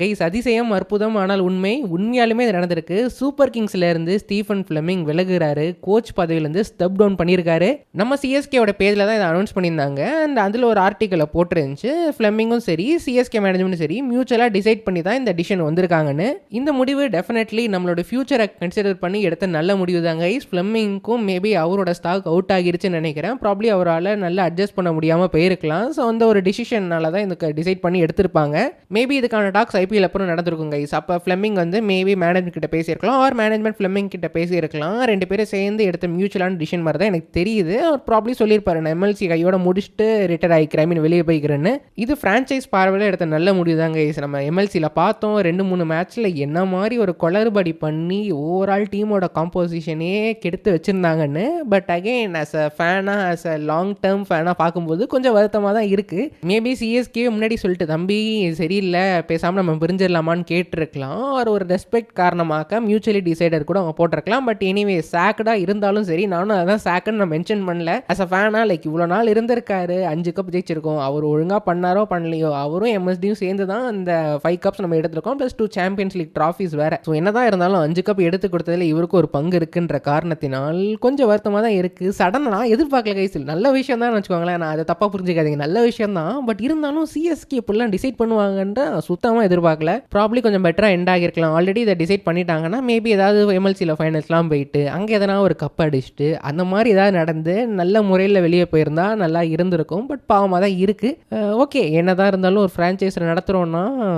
Guys அதிசயம் அற்புதம் ஆனால் உண்மையாலுமே இது நடந்திருக்கு. சூப்பர் கிங்ஸ்ல இருந்து ஸ்டீஃபன் ஃபிளமிங் விலகுறாரு, கோச் பதவியிலிருந்து ஸ்டெப் டவுன் பண்ணியிருக்காரு. நம்ம சிஎஸ்கேவோட பேஜில் தான் இதை அனௌன்ஸ் பண்ணியிருந்தாங்க. அண்ட் அதில் ஒரு ஆர்டிக்கலை போட்டுருந்துச்சு, ஃபிளமிங்கும் சரி சிஎஸ்கே மேனேஜ்மெண்ட்டும் சரி மியூச்சுவலாக டிசைட் பண்ணி தான் இந்த டிசிஷன் வந்திருக்காங்கன்னு. இந்த முடிவு டெஃபினெட்லி நம்மளோட ஃபியூச்சரை கன்சிடர் பண்ணி எடுத்த நல்ல முடிவு தான் கைஸ். ஃபிளமிங்க்கும் மேபி அவரோட ஸ்டாக் அவுட் ஆகிருச்சுன்னு நினைக்கிறேன். ப்ராப்ளி அவரால் நல்லா அட்ஜஸ்ட் பண்ண முடியாமல் போயிருக்கலாம். ஸோ அந்த ஒரு டிசிஷனால தான் இதுக்கு டிசைட் பண்ணி எடுத்திருப்பாங்க. மேபி இதுக்கான டாக்ஸ் ஐபிஎல் அப்புறம் நடந்திருக்கும் கைஸ். அப்போ ஃபிளமிங் வந்து மேபி மேனேஜ்மெண்ட் கிட்ட பேசியிருக்கலாம், ஆர் மேனேஜ்மெண்ட் ஃபிளமிங் கிட்ட பேசியிருக்கலாம். ரெண்டு பேரும் சேர்ந்து எடுத்த மியூச்சுவலான டிசிஷன் மாதிரி தான் எனக்கு தெரியுது. அவர் ப்ராப்ளி சொல்லியிருப்பாரு, நான் எம்எல்சி கையோட முடிச்சுட்டு ரிட்டையர் ஆகிக்கிறேன், மீன் வெளியே போய்க்கிறேன்னு. இது ஃப்ரான்ச்சைஸ் பார்வையில் எடுத்த நல்ல முடிவு தான் கைஸ். நம்ம எம்எல்சியில் பார்த்தோம் 2-3 மேட்ச்சில் என்ன மாதிரி ஒரு குளறுபடி பண்ணி ஓவரால் டீமோட காம்போசிஷனே கெடுத்து வச்சுருந்தாங்கன்னு. பட் அகெயின் ஆஸ் அ ஃபேனாக, ஆஸ் அ லாங் டேர்ம் ஃபேனாக பார்க்கும்போது கொஞ்சம் வருத்தமாக தான் இருக்குது. மேபி சிஎஸ்கே முன்னாடி சொல்லிட்டு தம்பி சரியில்லை பேசாமல் நம்ம பிரிஞ்சிடலாமான்னு கேட்டிருக்கலாம். ஒரு ரெஸ்பெக்ட் காரணமாக மியூச்சுவலி டிசைடட் கூட அவங்க போட்டிருக்கலாம். பட் எனிவே சாக்கடாக இருந்தாலும் சரி, நானும் அதான் சாக்குன்னு நான் மென்ஷன் பண்ணல. ஆஸ் அ ஃபேனாக லைக் இவ்வளோ நாள் இருந்திருக்காரு, 5 கப் ஜெயிச்சிருக்கோம். அவர் ஒழுங்காக பண்ணாரோ பண்ணலையோ, அவரும் எம்எஸ்டியும் சேர்ந்து தான் அந்த 5 கப்ஸ் நம்ம எடுத்திருக்கோம், ப்ளஸ் 2 சாம்பியன்ஸ் லீக் ட்ராஃபிஸ் வேறு. ஸோ என்னதான் இருந்தாலும் 5 கப் எடுத்து கொடுத்ததில் இவருக்கு ஒரு பங்கு இருக்குன்ற காரணத்தினால் கொஞ்சம் வருத்தமாக தான் இருக்குது. சடனாக நான் எதிர்பார்க்கல கைஸ். நல்ல விஷயம் தான் வச்சுக்கோங்களேன், நான் அதை தப்பாக புரிஞ்சுக்காதீங்க, நல்ல விஷயம் தான். பட் இருந்தாலும் சிஎஸ்கே இப்படிலாம் டிசைட் பண்ணுவாங்கன்ற சுத்தமாக எதிர்பார்க்கல. ப்ராப்ளி கொஞ்சம் பெட்டராக எண்ட் ஆகிருக்கலாம். ஆல்ரெடி இதை டிசைட் பண்ணிட்டாங்கன்னா மேபி ஏதாவது எம்எல்சியில் ஃபைனல்ஸ்லாம் போயிட்டு அங்கே எதனா ஒரு கப் அடிச்சுட்டு அந்த மாதிரி ஏதாவது நடந்து நல்ல முறையில் வெளியே போயிருந்தா நல்லா இருந்திருக்கும். பட் பாவமாக தான் இருக்குது. ஓகே, என்னதான் இருந்தாலும் ஒரு ஃப்ரான்ச்சைஸில் நடத்துகிறோன்னா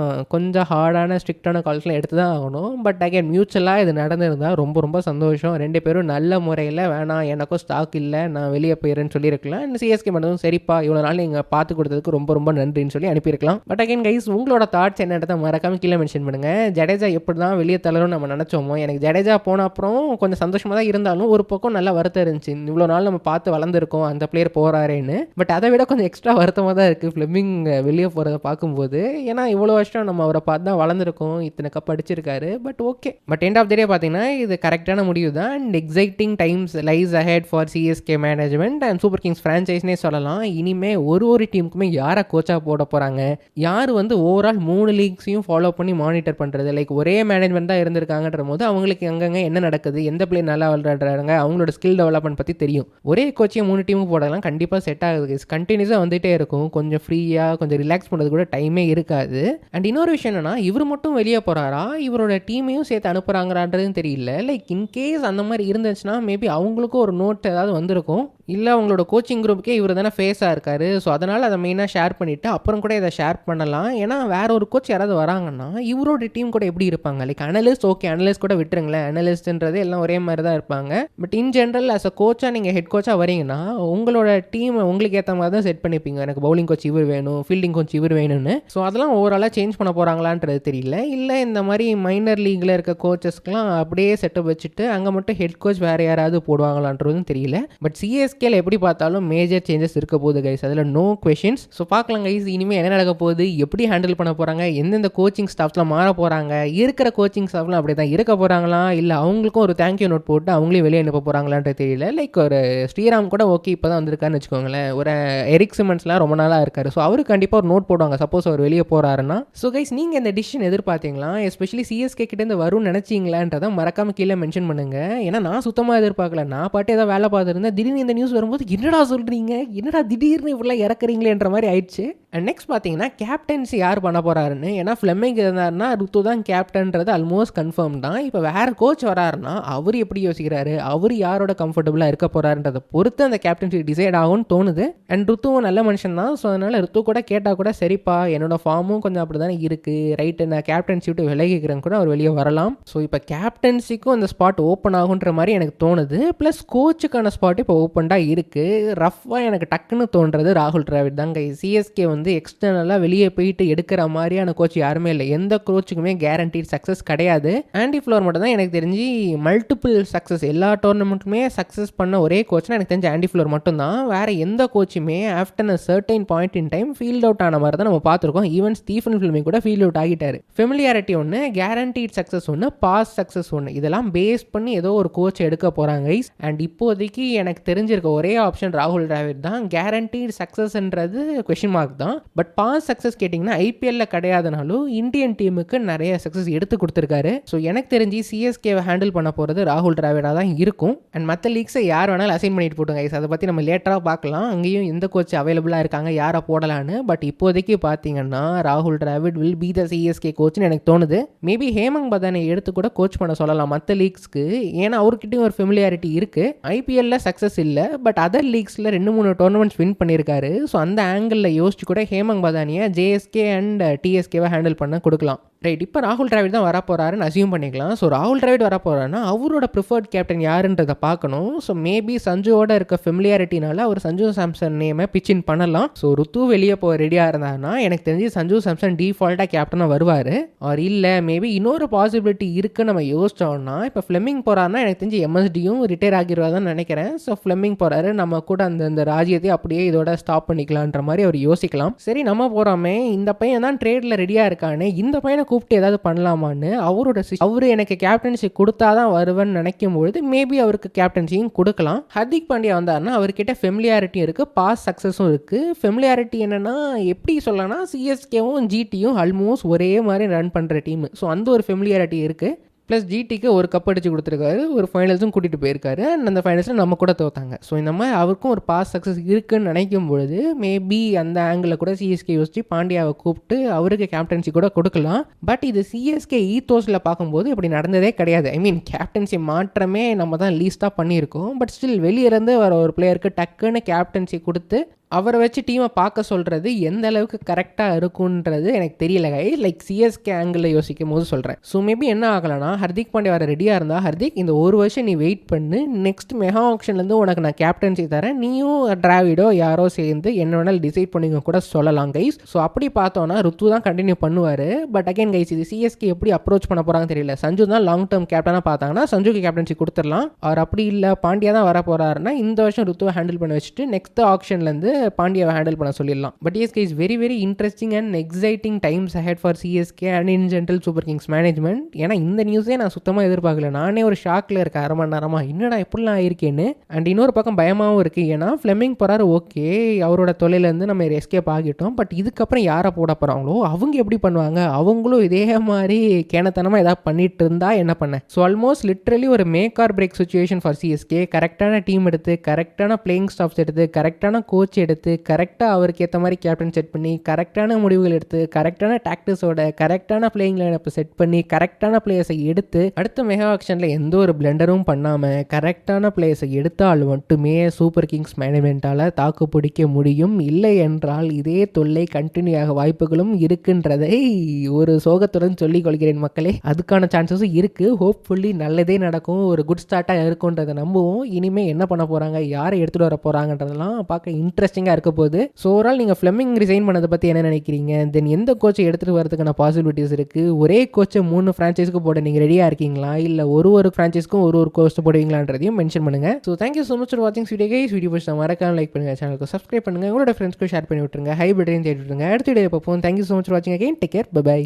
கொஞ்சம் ஹார்டான ஸ்ட்ரிக்டான கால்ஸ்லாம் எடுத்து தான் ஆகணும். பட் அகைன் மியூச்சுவலாக இது நடந்திருந்தால் ரொம்ப ரொம்ப சந்தோஷம். 2 பேரும் நல்ல முறையில் வேணாம் எனக்கும் ஸ்டாக் இல்லை நான் வெளியே போயிடுறேன்னு சொல்லியிருக்கலாம். சிஎஸ்கே மட்டும் சரிப்பா இவ்வளோ நாள் நீங்கள் பார்த்து கொடுத்ததுக்கு ரொம்ப ரொம்ப நன்றின்னு சொல்லி அனுப்பியிருக்கலாம். பட் அகைன் கைஸ், உங்களோட தாட்ஸ் என்னன்றதை மறக்காம கீழே மென்ஷன் பண்ணுங்கள். ஜடேஜா எப்படி தான் வெளியே தளரும் நம்ம நினச்சோமோ, எனக்கு ஜடேஜா போன அப்புறம் கொஞ்சம் சந்தோஷமாக தான் இருந்தாலும் ஒரு பக்கம் நல்லா வருத்தம் இருந்துச்சு. இவ்வளோ நாள் நம்ம பார்த்து வளர்ந்துருக்கோம், அந்த பிளேயர் போகிறாரேன்னு. பட் அதை விட கொஞ்சம் எக்ஸ்ட்ரா வருத்தமாக தான் இருக்குது ஃபிளமிங் வெளியே போகிறத பார்க்கும்போது. ஏன்னா இவ்வளோ வருஷம் நம்ம அவரை பார்த்து தான் வளர்ந்துருக்கோம், இத்தனை கப் அடிச்சிருக்காரு. But okay, but end of the day பார்த்தீங்கன்னா இது கரெக்டான முடிவு தான். And exciting times lies ahead for CSK management and super kings ஃப்ரான்ச்சைஸ்னே சொல்லலாம். இனிமேல் ஒரு டீமுக்குமே யாரை கோச்சாக போட போகிறாங்க, யார் வந்து ஓவரால் 3 லீக்ஸையும் ஃபாலோ பண்ணி மானிட்டர் பண்ணுறது, லைக் ஒரே மேனேஜ்மெண்ட் தான் இருந்திருக்காங்கன்ற போது அவங்களுக்கு அங்கங்கே என்ன நடக்குது, எந்த பிளேயர் நல்லா விளையாடுறாங்க, அவங்களோட ஸ்கில் டெவலப்மெண்ட் பற்றி தெரியும். ஒரே கோச்சையும் 3 டீமுக்கு போடலாம் கண்டிப்பாக செட் ஆகுது. கண்டினியூஸாக வந்துகிட்டே இருக்கும். கொஞ்சம் ஃப்ரீயாக கொஞ்சம் ரிலாக்ஸ் பண்ணுறது கூட டைமே இருக்காது. அண்ட் இன்னொரு விஷயம் என்னன்னா, இவர் மட்டும் வெளியே போகிறாரா, இவரோட டீமையும் சேர்த்து அனுப்புகிறாங்கறான்றதும் தெரியல. லைக் இன்கேஸ் அந்த மாதிரி இருந்துச்சுன்னா மேபி அவங்களுக்கும் ஒரு நோட் ஏதாவது வந்திருக்கும். இல்லை அவங்களோட கோச்சிங் குரூப்புக்கே இவர் தானே ஃபேஸாக இருக்கார். ஸோ அதனால் அதை மெயினாக ஷேர் பண்ணிவிட்டு அப்புறம் கூட இதை ஷேர் பண்ணலாம். ஏன்னா வேற ஒரு கோச் யாராவது வராங்கன்னா இவரோட டீம் கூட எப்படி இருப்பாங்க, லைக் அனலிஸ்ட் ஓகே, அனலிஸ்ட் கூட விட்டுருங்களேன், அனலிஸ்ட்ன்றது எல்லாம் ஒரே மாதிரி தான் இருப்பாங்க. But in general as a கோச்சாக நீங்கள் ஹெட் கோச்சாக வரீங்கன்னா உங்களோட டீம் உங்களுக்கு ஏற்ற மாதிரி தான் செட் பண்ணிப்பீங்க. எனக்கு பவுலிங் கோச் இவர் வேணும், ஃபீல்டிங் கோச் இவர் வேணும்னு. ஸோ அதெல்லாம் ஓவராலாக சேஞ்ச் பண்ண போகிறாங்களான்றது தெரியல. இல்லை இந்த மாதிரி மைனர் லீக்கில் இருக்க கோச்சஸ்க்கெலாம் அப்படியே செட்டப் வச்சுட்டு அங்கே மட்டும் ஹெட் கோச் வேறு யாராவது போடுவாங்களான்றதும் தெரியல. பட் சிஎஸ்கேல எப்படி பார்த்தாலும் மேஜர் சேஞ்சஸ் இருக்க போகுது கைஸ், அதில் நோ கொஷின்ஸ். ஸோ பார்க்கலாம் கைஸ் இனிமேல் என்ன நடக்க போகுது, எப்படி ஹேண்டில் பண்ண போகிறாங்க, எந்தெந்த கோச்சிங் ஸ்டாஃப்லாம் மாற போகிறாங்க, இருக்கிற கோச்சிங் ஸ்டாஃப்லாம் அப்படி தான் இருக்க போகிறாங்களா, இல்லை அவங்களுக்கும் ஒரு தேங்க்யூ நோட் போட்டு அவங்களே வெளியே அனுப்ப போகிறாங்களான்றது தெரியல. லைக் ஒரு ஸ்ரீராம் கூட ஓகே இப்போ தான் வந்திருக்காருன்னு வச்சுக்கோங்களேன், ஒரு எரிக் சிமன்ஸ்லாம் ரொம்ப நாளாக இருக்காரு. ஸோ அவருக்கு கண்டிப்பாக ஒரு நோட் போடுவாங்க சப்போஸ் அவர் வெளியே போகிறாருன்னா. ஸோ கைஸ் நீங்கள் இந்த டிசிஷன் எதிர்பார்த்தீங்களா, எஸ்பெஷலி சிஎஸ்கே கிட்டேருந்து வரும்னு நினச்சிங்களான்றதை மறக்காம கீழே மென்ஷன் பண்ணுங்க. ஏன்னா நான் சுத்தமாக எதிர்பார்க்கல. நான் பாட்டு ஏதாவது வேலை பார்த்துருந்தேன், திடீர்னு இந்த நியூஸ் வரும்போது என்னடா சொல்கிறீங்க, என்னடா திடீர்னு இப்படிலாம் இறக்குறீங்களேன்ற மாதிரி ஆயிடுச்சு. அண்ட் நெக்ஸ்ட் பார்த்தீங்கன்னா கேப்டன்சி யார் பண்ண போகிறாருன்னு. ஏன்னா ஃபிளமிங் இருந்தாருன்னா ருத்து தான் கேப்டன்றது ஆல்மோஸ்ட் கன்ஃபார்ம் தான். இப்போ வேறு கோச் வராருன்னா அவர் எப்படி யோசிக்கிறாரு, அவர் யாரோட கம்ஃபர்டபுளாக இருக்க போகிறாருன்றதை பொறுத்து அந்த கேப்டன்சி டிசைட் ஆகும்னு தோணுது. அண்ட் ருத்துவும் நல்ல மனுஷன் தான். ஸோ அதனால் ருத்து கூட கேட்டால் கூட சரிப்பா என்னோட ஃபார்மும் கொஞ்சம் அப்படி தானே இருக்குது, ரைட்டு நான் கேப்டன்சி விட்டு விலகிக்கிறேன்னு கூட அவர் வெளியே வரலாம். ஸோ இப்போ கேப்டன்சிக்கும் அந்த ஸ்பாட் ஓப்பன் ஆகுன்ற மாதிரி எனக்கு தோணுது. ப்ளஸ் கோச்சுக்கான ஸ்பாட் இப்போ ஓப்பன்டாக இருக்குது. ரஃபாக எனக்கு டக்குன்னு தோன்றது ராகுல் டிராவிட் தாங்க. சிஎஸ்கே வந்து எக்ஸ்டர்னலாக வெளியே போயிட்டு எடுக்கிற மாதிரியான கோச் யாருமே இல்லை. எந்த கோச்சுக்குமே கேரண்டீட் சக்ஸஸ் கிடையாது. ஆண்டி ஃப்ளோர் மட்டும் தான் எனக்கு தெரிஞ்சு மல்டிபிள் சக்ஸஸ், எல்லா டோர்னமெண்ட்டுமே சக்ஸஸ் பண்ண ஒரே கோச்னா எனக்கு தெரிஞ்ச ஆண்டி ஃப்ளோர் மட்டும் தான். வேறு எந்த கோச்சுமே after a certain point in time field out ஆன மாதிரி தான் நம்ம பார்த்துருக்கோம். ஈவன் ஸ்டீஃபன் ஃபிளமிங் கூட ஃபீல்ட் அவுட் ஆகிட்டாரு. ஃபெமிலியாரிட்டி ஒன்று, கேரண்டீட் சக்ஸஸ் ஒன்று, பாஸ் சக்ஸஸ் ஒன்று, இதெல்லாம் பேஸ் பண்ணி ஏதோ ஒரு கோச் எடுக்க போகிறாங்க. அண்ட் இப்போதைக்கு எனக்கு தெரிஞ்சிருக்க ஒரே ஆப்ஷன் ராகுல் டிராவிட் தான். கேரண்டீட் சக்ஸஸ்ன்றது கொஸ்டின் மார்க் தான். தான். பட் பாஸ் சக்ஸஸ் கேட்டிங்கன்னா ஐபிஎல்ல கிடையாதுனாலும் இந்தியன் டீமுக்கு நிறைய சக்ஸஸ் எடுத்து கொடுத்துருக்காரு. ஸோ எனக்கு தெரிஞ்சு சிஎஸ்கேவை ஹேண்டில் பண்ண போகிறது ராகுல் டிராவிடாக தான் இருக்கும். அண்ட் மற்ற லீக்ஸை யார் வேணாலும் அசைன் பண்ணிட்டு போட்டுங்க கைஸ். அதை பற்றி நம்ம லேட்டராக பார்க்கலாம். அங்கேயும் எந்த கோச் அவைலபிளாக இருக்காங்க, யாரை போடலான்னு. பட் இப்போதைக்கு பார்த்தீங்கன்னா ராகுல் Dravid will be the CSK கோச்னு எனக்கு தோணுது. மேபி ஹேமங் பதானை எடுத்து கூட கோச் பண்ண சொல்லலாம் மற்ற லீக்ஸ்க்கு. ஏன்னா அவர்கிட்டயும் ஒரு ஃபெமிலியாரிட்டி இருக்குது. ஐபிஎல்ல சக்ஸஸ் இல்லை, பட் அதர் லீக்ஸில் 2-3 டோர்னமெண்ட்ஸ் வின் பண்ணியிருக்காரு. ஸோ அந்த ஆங்கிளில் யோசிச்சு கூட ஹேமங் பதானியை ஜேஎஸ்கே அண்ட் டிஎஸ்கேவை ஹேண்டில் பண்ண கொடுக்கலாம். ரைட், இப்போ ராகுல் டிராவிட் தான் வரப்போறாருன்னு அசியூம் பண்ணிக்கலாம். ஸோ ராகுல் டிராவிட் வரப்போறாருன்னா அவரோட ப்ரிஃபர்ட் கேப்டன் யாருன்றதை பார்க்கணும். ஸோ மேபி சஞ்சுவோட இருக்க ஃபெமிலியாரிட்டினால அவர் சஞ்சு சாம்சன் நேமை பிச்சின் பண்ணலாம். ஸோ ருத்து வெளியே போக ரெடியாக இருந்தாருன்னா எனக்கு தெரிஞ்சு சஞ்சு சாம்சன் டிஃபால்ட்டாக கேப்டனாக வருவார். ஆர் இல்லை மேபி இன்னொரு பாசிபிலிட்டி இருக்குன்னு நம்ம யோசிச்சோம்னா, இப்போ ஃப்ளெமிங் போகிறாருன்னா எனக்கு தெரிஞ்சு எம்எஸ்டியும் ரிட்டையர் ஆகிடுவாதான் நினைக்கிறேன். ஸோ ஃப்ளெமிங் போகிறாரு, நம்ம கூட அந்த ராஜ்யத்தை அப்படியே இதோட ஸ்டாப் பண்ணிக்கலான்ற மாதிரி அவர் யோசிக்கலாம். சரி, நம்ம போகிறோமே, இந்த பையன் தான் ட்ரேடில் ரெடியாக இருக்கான்னு இந்த பையனை கூப்பிட்டு ஏதாவது பண்ணலாமான்னு அவரு எனக்கு கேப்டன்சி கொடுத்தாதான் வருவேன்னு நினைக்கும் பொழுது மேபி அவருக்கு கேப்டன்சியும் கொடுக்கலாம். ஹர்திக் பாண்டியா வந்தாருன்னா அவர்கிட்ட ஃபெமிலியாரிட்டியும் இருக்குது, பாஸ் சக்ஸஸும் இருக்குது. ஃபெமிலியாரிட்டி என்னன்னா எப்படி சொல்லலாம்னா சிஎஸ்கேவும் ஜிடியும் ஆல்மோஸ்ட் ஒரே மாதிரி ரன் பண்ணுற டீம். ஸோ அந்த ஒரு ஃபெமிலியாரிட்டி இருக்குது. ப்ளஸ் ஜிடிக்கு ஒரு கப் அடிச்சு கொடுத்துருக்காரு, ஒரு ஃபைனல்ஸும் கூட்டிகிட்டு போயிருக்காரு. அண்ட் அந்த ஃபைனல்ஸில் நம்ம கூட தோத்தாங்க. ஸோ இந்த மாதிரி அவருக்கும் ஒரு பாஸ் சக்ஸஸ் இருக்குன்னு நினைக்கும் பொழுது மேபி அந்த ஆங்கிளில் கூட சிஎஸ்கே யோசிச்சு பாண்டியாவை கூப்பிட்டு அவருக்கு கேப்டன்சி கூட கொடுக்கலாம். பட் இது சிஎஸ்கே ஈத்தோஸில் பார்க்கும்போது இப்படி நடந்ததே கிடையாது. ஐ மீன் கேப்டன்சி மாற்றமே நம்ம தான் லீஸ்ட்டாக பண்ணியிருக்கோம். பட் ஸ்டில் வெளியிருந்து வர ஒரு பிளேயருக்கு டக்குன்னு கேப்டன்சி கொடுத்து அவரை வச்சு டீமை பார்க்க சொல்கிறது எந்த அளவுக்கு கரெக்டாக இருக்குன்றது எனக்கு தெரியல கை. லைக் சிஎஸ்கே ஆங்கிளில் யோசிக்கும் போது சொல்கிறேன். ஸோ மேபி என்ன ஆகலைன்னா ஹர்திக் பாண்டியா வர ரெடியாக இருந்தால், ஹர்திக் இந்த ஒரு வருஷம் நீ வெயிட் பண்ணு, நெக்ஸ்ட் மெகா ஆக்ஷன்லேருந்து உனக்கு நான் கேப்டன்சி தரேன், நீயும் டிராவிடோ யாரோ சேர்ந்து என்ன வேணாலும் டிசைட் பண்ணிங்க கூட சொல்லலாம் கைஸ். ஸோ அப்படி பார்த்தோன்னா ருத்து தான் கண்டினியூ பண்ணுவார். பட் அகைன் கைஸ், இது சிஎஸ்கே எப்படி அப்ரோச் பண்ண போகிறாங்க தெரியல. சஞ்சு தான் லாங் டேர்ம் கேப்டனாக பார்த்தாங்கன்னா சஞ்சுக்கு கேப்டன்சி கொடுத்துடலாம். அவர் அப்படி இல்லை பாண்டியா தான் வர போகிறாருன்னா இந்த வருஷம் ருத்துவை ஹேண்டில் பண்ண வச்சுட்டு நெக்ஸ்ட் ஆக்ஷன்லேருந்து பாண்டியாவை ஹேண்டில் பண்ண சொல்லிடலாம். But SK is very very interesting and exciting times ahead for CSK and in general super Kings management. ஏன்னா இந்த நியூஸே நான் சுத்தமாக எதிர்பார்க்கல. நானே ஒரு ஷாக்கில் இருக்கேன் அரை மணி நேரமா, என்னடா எப்படிலாம் ஆயிருக்கேன்னு. அண்ட் இன்னொரு பக்கம் பயமாகவும் இருக்குது. ஏன்னா ஃப்ளெமிங் போகிறாரு, ஓகே அவரோட தொழிலேருந்து நம்ம எஸ்கேப் ஆகிட்டோம். பட் இதுக்கப்புறம் யாரை போட போகிறாங்களோ அவங்க எப்படி பண்ணுவாங்க, அவங்களும் இதே மாதிரி கேனத்தனமாக ஏதாவது பண்ணிட்டு இருந்தா என்ன பண்ண. ஸோ ஆல்மோஸ்ட் லிட்ரலி ஒரு make or break situation for CSK. கரெக்டான டீம் எடுத்து, கரெக்டான பிளேயிங் ஸ்டாஃப்ஸ் எடுத்து, கரெக்டான கோச் எடுத்து, கரெக்டாக அவருக்கு ஏற்ற மாதிரி கேப்டன் செட் பண்ணி, கரெக்டான முடிவுகள் எடுத்து, கரெக்டான டாக்டிக்ஸோட கரெக்டான பிளேயிங் லைனப்பை செட் பண்ணி, கரெக்டான பிளேயர்ஸை எடுத்து, அடுத்த மெகா ஆக்ஷனில் எந்த ஒரு பிளண்டரும் பண்ணாமல் கரெக்டான பிளேயர்ஸை எடுத்தால் மட்டுமே சூப்பர் கிங்ஸ் மேனேஜ்மெண்ட்டால் தாக்கு பிடிக்க முடியும். இல்லை என்றால் இதே தொல்லை கண்டினியூ ஆக வாய்ப்புகளும் இருக்குன்றதை ஒரு சோகத்துடன் சொல்லிக் கொள்கிறேன் மக்களே. அதுக்கான சான்சஸும் இருக்குது. ஹோப்ஃபுல்லி நல்லதே நடக்கும், ஒரு குட் ஸ்டார்ட்டாக இருக்குன்றதை நம்புவோம். இனிமேல் என்ன பண்ண போகிறாங்க, யாரை எடுத்துகிட்டு வர போகிறாங்கன்றதெல்லாம் பார்க்க இன்ட்ரெஸ்டிங்காக இருக்க போகுது. ஸோ ஓவரால் நீங்கள் ஃப்ளெமிங் ரிசைன் பண்ணதை பற்றி என்ன நினைக்கிறீங்க? தென் எந்த கோச்சை எடுத்துகிட்டு வரதுக்கான பாசிபிலிட்டிஸ் இருக்குது? ஒரே கோச்சை 3 ஃப்ரான்ச்சைஸ்க்கு போட நீங்கள் ரெடியாக இருக்கீங்களா, இல்லை ஒரு ஃப்ரான்ச்சைஸ்க்கும் ஒரு கோச் போடுவீங்களான்றதையும் மென்ஷன் பண்ணுங்கள். So thank you so much for வாட்சிங் வீடியோ கைஸ். வீடியோ பிடிச்சா மறக்காம லைக் பண்ணுங்கள், சேனலுக்கு சப்ஸ்கிரைப் பண்ணுங்கள், உங்களோட ஃப்ரெண்ட்ஸ்க்கு ஷேர் பண்ணி விட்டுருங்க, ஹைபிரிட்டையும் தேடி விட்டுருங்க. அடுத்த வீடியோ பார்ப்போம். தேங்க்யூ ஸோ மச் ஃபார் வாட்சிங் அகைன். Take care, by.